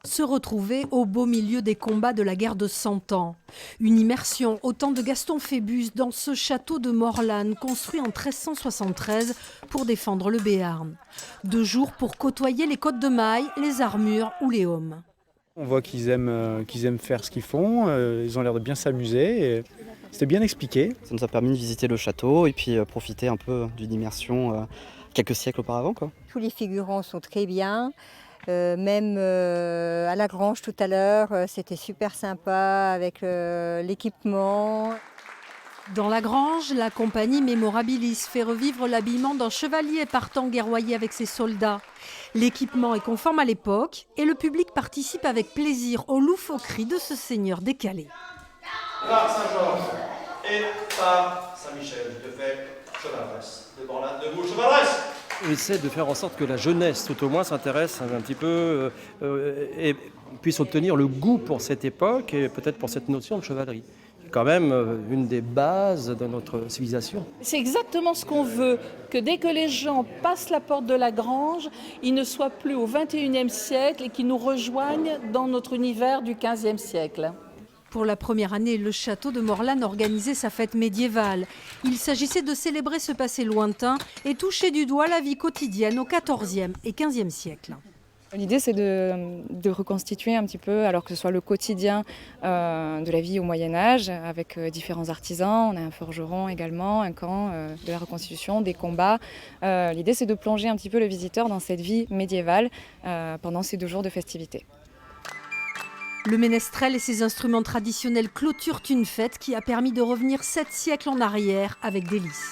Se retrouver au beau milieu des combats de la guerre de 100 ans. Une immersion au temps de Gaston Phébus dans ce château de Morlanne construit en 1373 pour défendre le Béarn. 2 jours pour côtoyer les côtes de mailles, les armures ou les aumes. On voit qu'ils aiment faire ce qu'ils font, ils ont l'air de bien s'amuser. C'était bien expliqué. Ça nous a permis de visiter le château et puis profiter un peu d'une immersion quelques siècles auparavant, quoi. Tous les figurants sont très bien. Même à la grange tout à l'heure, c'était super sympa avec l'équipement. Dans la grange, la compagnie Mémorabilis fait revivre l'habillement d'un chevalier partant guerroyer avec ses soldats. L'équipement est conforme à l'époque et le public participe avec plaisir aux loufoqueries de ce seigneur décalé. Par Saint-Georges et par Saint-Michel, je te fais chevaleresse. De Morlanne, debout, chevaleresse. On essaie de faire en sorte que la jeunesse, tout au moins, s'intéresse un petit peu et puisse obtenir le goût pour cette époque et peut-être pour cette notion de chevalerie. C'est quand même une des bases de notre civilisation. C'est exactement ce qu'on veut, que dès que les gens passent la porte de la grange, ils ne soient plus au XXIe siècle et qu'ils nous rejoignent dans notre univers du XVe siècle. Pour la première année, le château de Morlanne organisait sa fête médiévale. Il s'agissait de célébrer ce passé lointain et toucher du doigt la vie quotidienne au XIVe et XVe siècle. L'idée, c'est de reconstituer un petit peu, alors que ce soit le quotidien de la vie au Moyen-Âge, avec différents artisans. On a un forgeron également, un camp de la reconstitution, des combats. L'idée, c'est de plonger un petit peu le visiteur dans cette vie médiévale pendant ces 2 jours de festivités. Le ménestrel et ses instruments traditionnels clôturent une fête qui a permis de revenir 7 siècles en arrière avec délices.